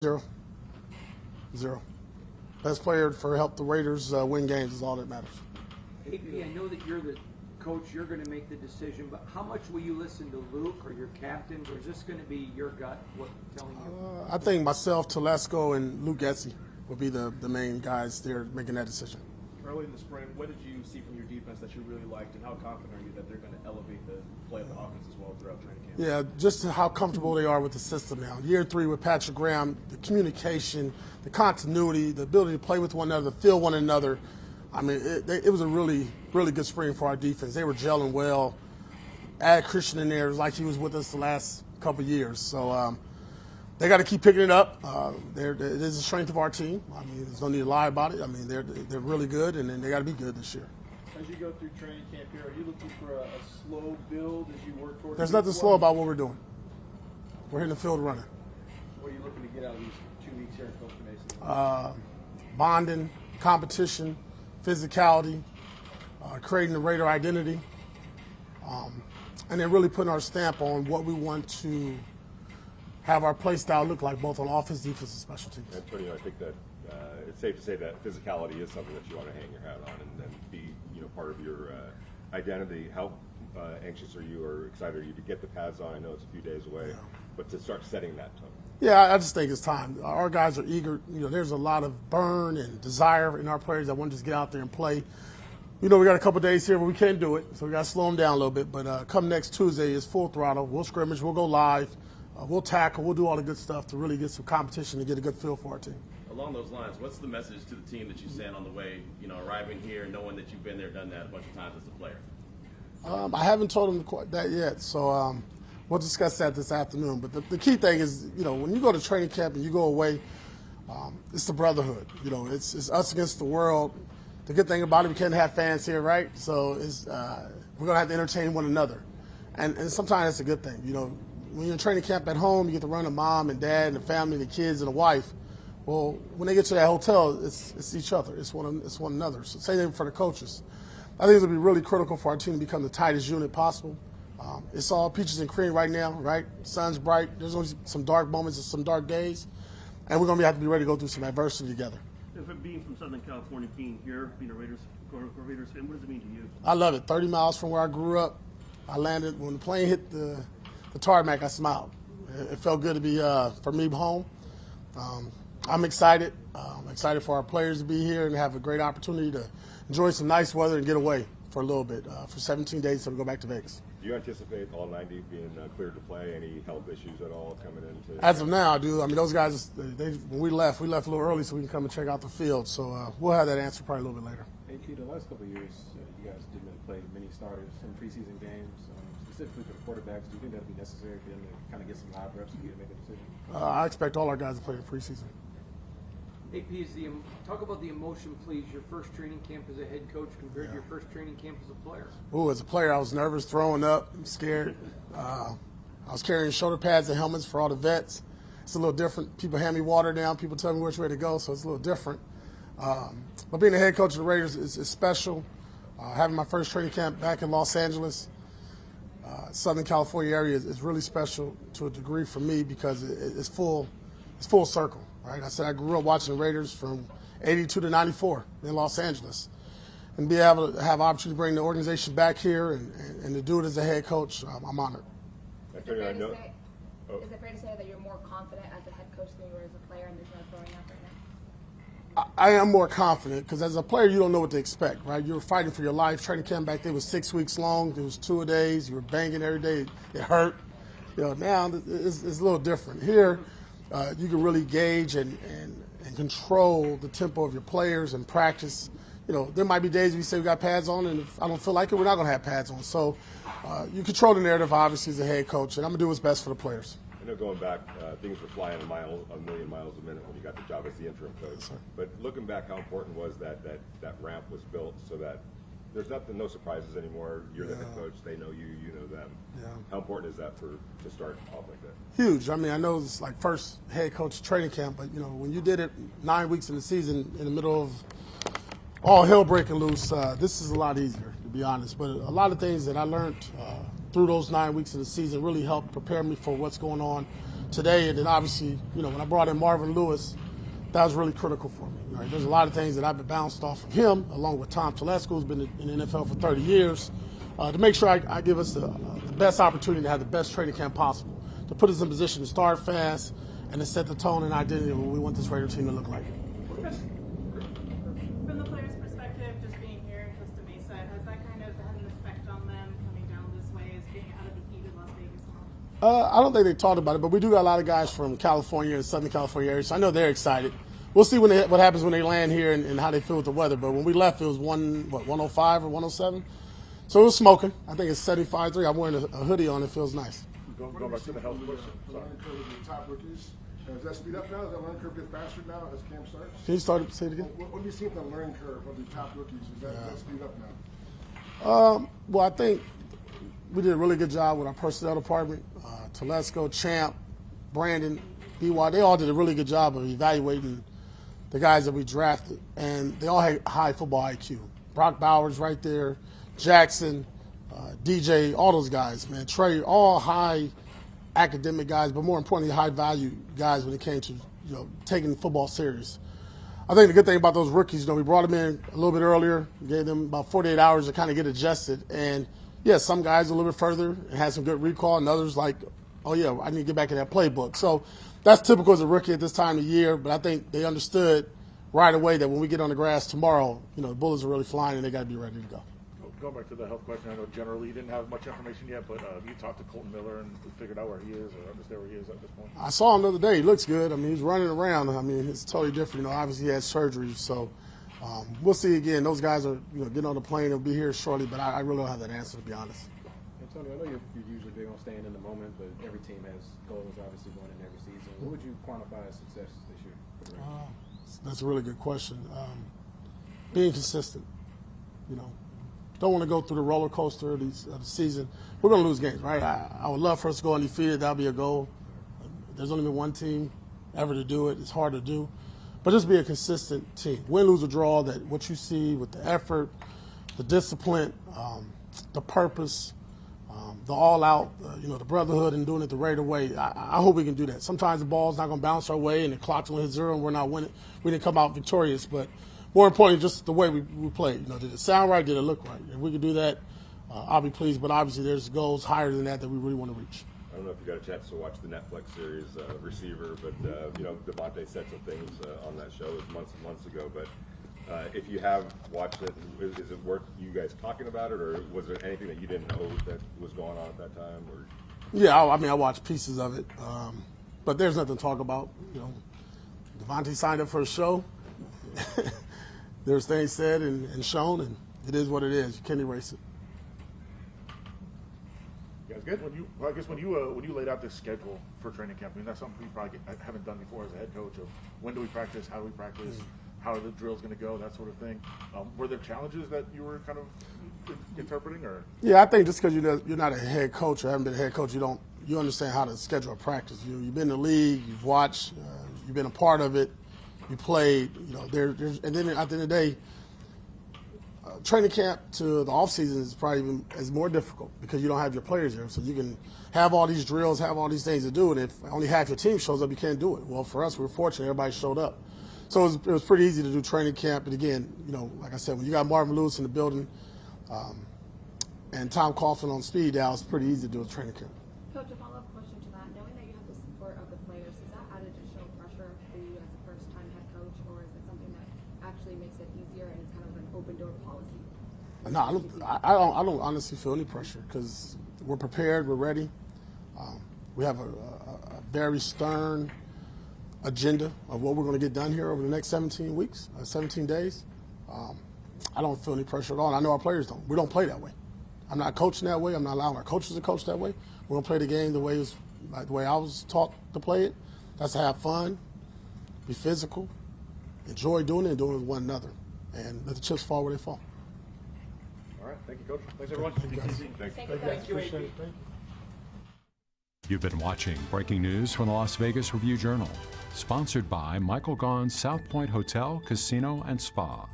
Zero. Zero. Best player for help the Raiders win games is all that matters. AP, I know that you're the coach, you're going to make the decision, but how much will you listen to Luke or your captains, or is this going to be your gut telling you? I think myself, Telesco, and Luke Getsy will be the main guys there making that decision. Early in the spring, what did you see from your defense that you really liked, and how confident are you that they're going to elevate the play of the offense as well throughout training camp? Yeah, just how comfortable they are with the system now. Year 3 with Patrick Graham, the communication, the continuity, the ability to play with one another, feel one another. I mean, it was a really, really good spring for our defense. They were gelling well. Add Christian in there, it was like he was with us the last couple of years. So they got to keep picking it up. It is the strength of our team. I mean, there's no need to lie about it. I mean, they're really good, and they got to be good this year. As you go through training camp here, are you looking for a slow build as you work towards? There's nothing slow about what we're doing. We're in the field running. What are you looking to get out of these 2 weeks here in Costa Mesa? Bonding, competition, physicality, creating the Raider identity, and then really putting our stamp on what we want to have our play style look like, both on offense, defense, and special teams. Antonio, I think that it's safe to say that physicality is something that you want to hang your hat on and be, part of your identity. How anxious are you or excited are you to get the pads on? I know it's a few days away, but to start setting that tone. Yeah, I just think it's time. Our guys are eager. There's a lot of burn and desire in our players that want to just get out there and play. We got a couple days here where we can't do it, so we got to slow them down a little bit. But come next Tuesday is full throttle. We'll scrimmage. We'll go live. We'll tackle. We'll do all the good stuff to really get some competition and get a good feel for our team. Along those lines, what's the message to the team that you send on the way, arriving here, knowing that you've been there, done that a bunch of times as a player? I haven't told them quite that yet, so we'll discuss that this afternoon. But the key thing is, when you go to training camp and you go away, it's the brotherhood. It's us against the world. The good thing about it, we can't have fans here, right? So we're going to have to entertain one another. And sometimes that's a good thing. When you're in training camp at home, you get to run to mom and dad and the family, the kids and the wife. Well, when they get to that hotel, it's each other. It's one another. So same thing for the coaches. I think it'll be really critical for our team to become the tightest unit possible. It's all peaches and cream right now, right? Sun's bright. There's only some dark moments and some dark days. And we're going to have to be ready to go through some adversity together. If being from Southern California, being here, being a Raiders fan, what does it mean to you? I love it. 30 miles from where I grew up. I landed, when the plane hit the tarmac, I smiled. It felt good to be, for me, home. I'm excited. I'm excited for our players to be here and have a great opportunity to enjoy some nice weather and get away for a little bit, for 17 days until we go back to Vegas. Do you anticipate all 90 being cleared to play? Any health issues at all coming into? As of now, I do. I mean, those guys, when we left a little early so we can come and check out the field. So we'll have that answer probably a little bit later. AP, the last couple of years, you guys didn't really play many starters in preseason games. Specifically for the quarterbacks, do you think that would be necessary for them to kind of get some live reps and get to make a decision? I expect all our guys to play in preseason. AP, talk about the emotion, please. Your first training camp as a head coach compared to your first training camp as a player. Ooh, as a player, I was nervous, throwing up, scared. I was carrying shoulder pads and helmets for all the vets. It's a little different. People hand me water now. People tell me which way to go, so it's a little different. But being the head coach of the Raiders is special. Having my first training camp back in Los Angeles, Southern California area is really special to a degree for me because it's full circle. Right? I said I grew up watching the Raiders from 82 to 94 in Los Angeles. And be able to have an opportunity to bring the organization back here and to do it as a head coach, I'm honored. Is it fair to say that you're more confident as a head coach than you were as a player and there's no throwing up right now? I am more confident because as a player, you don't know what to expect, right? You were fighting for your life. Training camp back then was 6 weeks long. There was 2 a days. You were banging every day. It hurt. Now it's a little different. Here, you can really gauge and control the tempo of your players and practice. There might be days we say we got pads on, and if I don't feel like it, we're not going to have pads on. So you control the narrative, obviously, as a head coach, and I'm going to do what's best for the players. I know going back, things were flying a million miles a minute when you got the job as the interim coach. But looking back, how important was that ramp was built so that there's no surprises anymore. You're the head coach. They know you. You know them. Yeah. How important is that to start off like that? Huge. I mean, I know it's like first head coach training camp, but when you did it 9 weeks in the season in the middle of all hell breaking loose, this is a lot easier, to be honest. But a lot of things that I learned through those 9 weeks of the season really helped prepare me for what's going on today, and then obviously, when I brought in Marvin Lewis, that was really critical for me. Right? There's a lot of things that I've been bounced off of him, along with Tom Telesco, who's been in the NFL for 30 years, to make sure I give us the best opportunity to have the best training camp possible, to put us in position to start fast and to set the tone and identity of what we want this Raider team to look like. From the players' perspective, just being here in Costa Mesa, has that kind of had an effect on them coming down this way as being out of the heat in Las Vegas? I don't think they talked about it, but we do got a lot of guys from California and Southern California area, so I know they're excited. We'll see what happens when they land here and how they feel with the weather. But when we left, it was 105 or 107. So it was smoking. I think it's 75.3. I'm wearing a hoodie on. It feels nice. Going back to the health question. The learning curve of the top rookies. Does that speed up now? Does that learning curve get faster now as camp starts? Can you say it again? What do you see with the learning curve of the top rookies? Does that speed up now? Well, I think we did a really good job with our personnel department. Telesco, Champ, Brandon, BY, they all did a really good job of evaluating the guys that we drafted, and they all had high football IQ. Brock Bowers right there, Jackson, DJ, all those guys, man. Trey, all high academic guys, but more importantly, high value guys when it came to taking football serious. I think the good thing about those rookies, we brought them in a little bit earlier, gave them about 48 hours to kind of get adjusted, and some guys a little bit further and had some good recall, and others like, oh yeah, I need to get back in that playbook. So that's typical as a rookie at this time of year, but I think they understood right away that when we get on the grass tomorrow, the bullets are really flying and they got to be ready to go. Going back to the health question, I know generally you didn't have much information yet, but you talked to Colton Miller and figured out where he is or understand where he is at this point? I saw him the other day. He looks good. I mean, he's running around. I mean, it's totally different. Obviously he had surgery, so we'll see again. Those guys are getting on the plane. They'll be here shortly, but I really don't have that answer, to be honest. Antonio, I know you're usually big on staying in the moment, but every team has goals obviously going in every season. What would you quantify as success this year for the Raiders? That's a really good question. Being consistent, don't want to go through the roller coaster of the season. We're going to lose games, right? I would love for us to go undefeated. That would be a goal. There's only been one team ever to do it. It's hard to do. But just be a consistent team. Win, lose, or draw, that what you see with the effort, the discipline, the purpose, the all-out, the brotherhood and doing it the Raider way. I hope we can do that. Sometimes the ball's not going to bounce our way and the clock's going to hit zero and we're not winning. We didn't come out victorious, but more importantly, just the way we played. Did it sound right? Did it look right? If we could do that, I'll be pleased. But obviously, there's goals higher than that we really want to reach. I don't know if you got a chance to watch the Netflix series Receiver, but Devontae said some things on that show months and months ago. But if you have watched it, is it worth you guys talking about it, or was there anything that you didn't know that was going on at that time? Or yeah, I watched pieces of it, but there's nothing to talk about. Devontae signed up for a show. There's things said and shown, and it is what it is. You can't erase it. You guys good? When you laid out this schedule for training camp, that's something you probably haven't done before as a head coach. Of when do we practice? How do we practice? How are the drills going to go? That sort of thing. Were there challenges that you were kind of interpreting, or? Yeah, I think just because you're not a head coach or haven't been a head coach, you understand how to schedule a practice. You've been in the league, you've watched, you've been a part of it. You played, and then at the end of the day, training camp to the off season is probably is more difficult because you don't have your players there. So you can have all these drills, have all these things to do, and if only half your team shows up, you can't do it. Well, for us, we were fortunate; everybody showed up, so it was pretty easy to do training camp. And again, like I said, when you got Marvin Lewis in the building and Tom Coughlin on speed dial, it's pretty easy to do a training camp. Coach, a follow-up question to that. Knowing that you have the support of the players, does that add additional pressure for you as a first-time head coach, or is it something that actually makes it easier and it's kind of an open-door policy? No, I don't honestly feel any pressure because we're prepared, we're ready. We have a very stern agenda of what we're going to get done here over the next 17 weeks, 17 days. I don't feel any pressure at all, and I know our players don't. We don't play that way. I'm not coaching that way. I'm not allowing our coaches to coach that way. We're going to play the game the way I was taught to play it. That's to have fun, be physical, enjoy doing it, and doing it with one another, and let the chips fall where they fall. All right. Thank you, Coach. Thanks, everyone. Thank you. You've been watching breaking news from the Las Vegas Review-Journal, sponsored by Michael Gaughan's South Point Hotel, Casino, and Spa.